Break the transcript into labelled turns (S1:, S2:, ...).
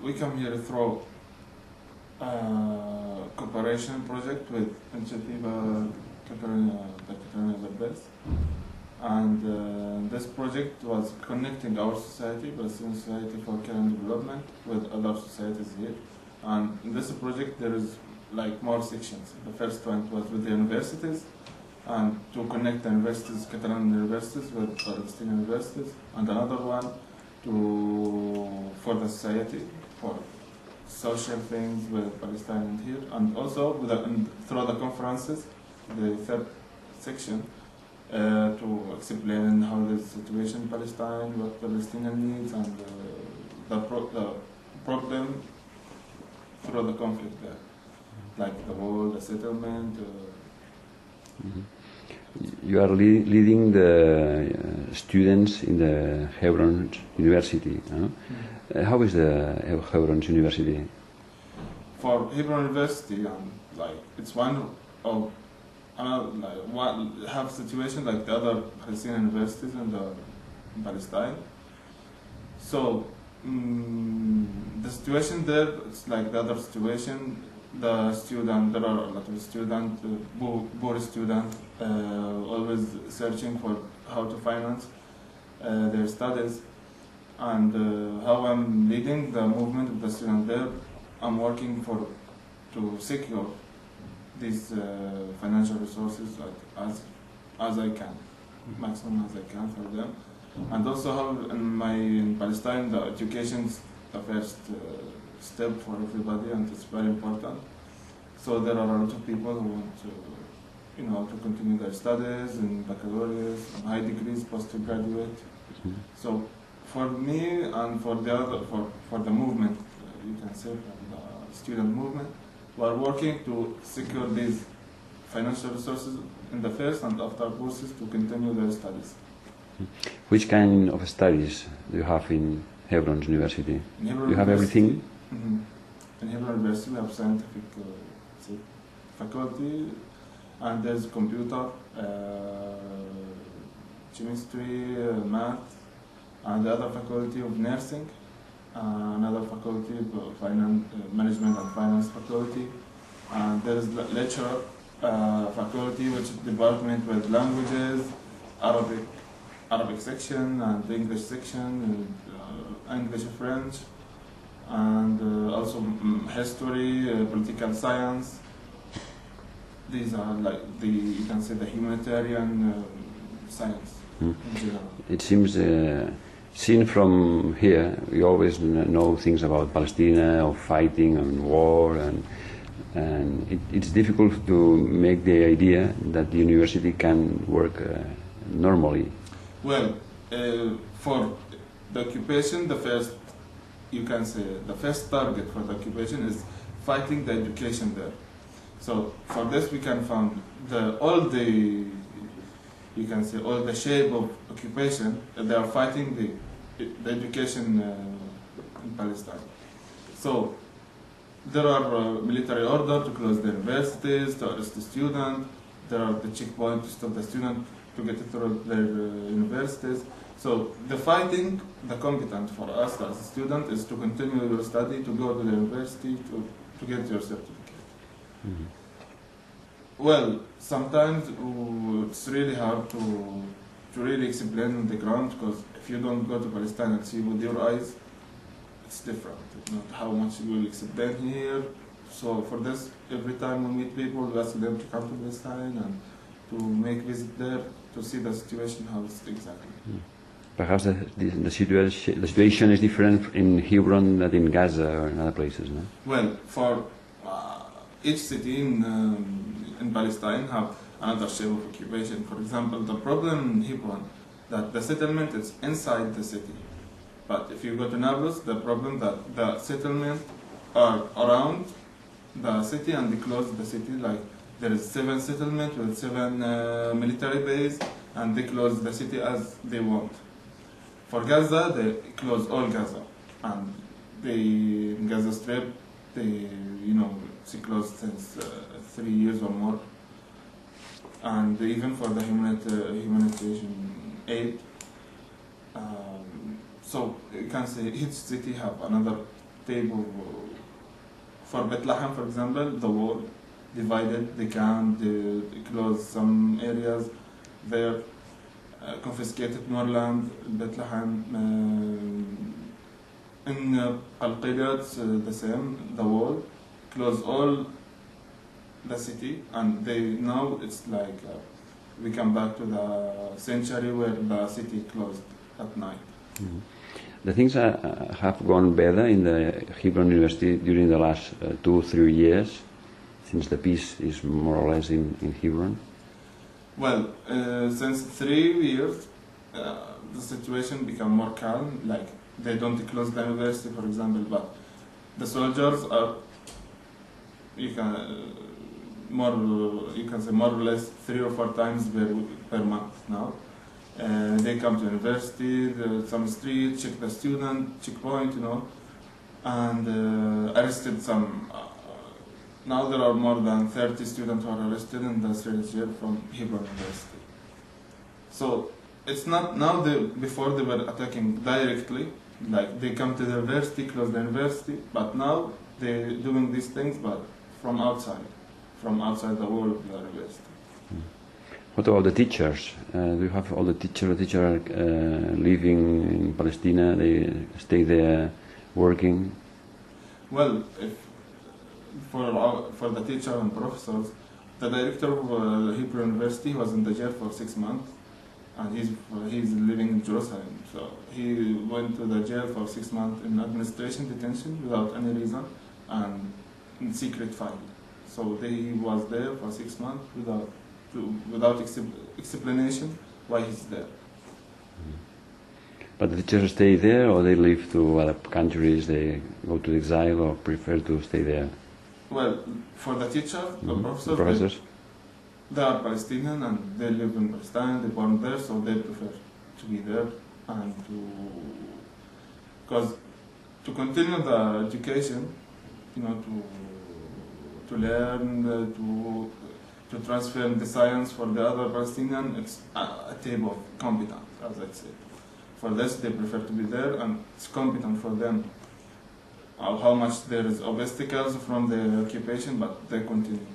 S1: we come here through cooperation project with Iniciativa, Catalunya-Verds, and this project was connecting our society, Palestinian Society for Care and Development, with other societies here. And in this project there is like more sections. The first one was with the universities, and to connect the universities, Catalan universities with Palestinian universities, and another one for the society, for social things with Palestine here, and also with through the conferences, the third section, to explain how the situation in Palestine, what Palestinian needs, and the problem through the conflict there, like the war, the settlement.
S2: You are leading the students in the Hebron University. How is the Hebron University?
S1: For Hebron University, like it's one of have situation like the other Palestinian universities in Palestine. So the situation there, it's like the other situation. There are a lot of students, poor students, always searching for how to finance their studies. And how I'm leading the movement of the students there, I'm working to secure these financial resources as I can, maximum as I can for them. And also how in Palestine the education is the first step for everybody, and it's very important. So there are a lot of people who want to continue their studies in baccalaureate, high degrees, postgraduate. So for me and for the movement, you can say from the student movement, we are working to secure these financial resources in the first and after courses to continue their studies.
S2: Which kind of studies do you have in Hebron University? You have everything?
S1: In Hebron University we have scientific faculty, and there's computer, chemistry, math, and the other faculty of nursing, another faculty of management and finance faculty, and there is lecture faculty, which is department with languages, Arabic section and English section, and English French, and also history, political science. These are like you can say the humanitarian science in general.
S2: It seems, seen from here, we always know things about Palestine, of fighting and war, and it's difficult to make the idea that the university can work normally.
S1: Well, for the occupation, the first target for the occupation is fighting the education there. So for this we can find all the shape of occupation. They are fighting the education in Palestine. So there are military order to close the universities, to arrest the student. There are the checkpoints to stop the student to get through their universities. So the competent for us as a student is to continue your study, to go to the university, to get your certificate. Well, sometimes it's really hard to really explain on the ground, because if you don't go to Palestine and see with your eyes, it's different. It's not how much you will explain here. So for this, every time we meet people, we ask them to come to Palestine and to make visit there to see the situation, how it's exactly.
S2: Perhaps the situation is different in Hebron than in Gaza or in other places, no?
S1: Well, for each city in Palestine have another shape of occupation. For example, the problem in Hebron, that the settlement is inside the city. But if you go to Nablus, the problem that the settlement are around the city and they close the city. Like there is 7 settlements with 7 military bases, and they close the city as they want. For Gaza, they close all Gaza, and in Gaza Strip, it's closed since 3 years or more. And even for the humanitarian aid. So you can say each city have another table. For Bethlehem, for example, the war divided, they can't close some areas there, confiscated more land, Bethlehem. In Al-Qiyad, the same, the wall closed all the city, and now it's like we come back to the century where the city closed at night.
S2: Mm-hmm. The things have gone better in the Hebron University during the last 2-3 years, since the peace is more or less in Hebron.
S1: Well, since 3 years, the situation become more calm. Like they don't close the university, for example, but the soldiers are, you can say more or less 3 or 4 times per month now. They come to university, some street, check the student, checkpoint, and arrested some. Now there are more than 30 students who are arrested in the Israeli jail from Hebron University. So it's not now. Before they were attacking directly, like they come to the university, close the university, but now they're doing these things, but from outside the wall of the university.
S2: What about the teachers? Do you have all the teachers living in Palestine? They stay there working?
S1: Well, for the teacher and professors, the director of Hebrew University was in the jail for 6 months, and he's living in Jerusalem. So he went to the jail for 6 months in administration detention without any reason and in secret file. So he was there for 6 months without explanation why he's there.
S2: But the teachers stay there, or they leave to other countries, they go to exile, or prefer to stay there?
S1: Well, for the teacher, the
S2: professors,
S1: they are Palestinian and they live in Palestine, they're born there, so they prefer to be there and to continue the education, to learn, to transfer the science for the other Palestinian. It's a type of competent, as I said. For this, they prefer to be there, and it's competent for them. How much there is obstacles from the occupation, but they continue.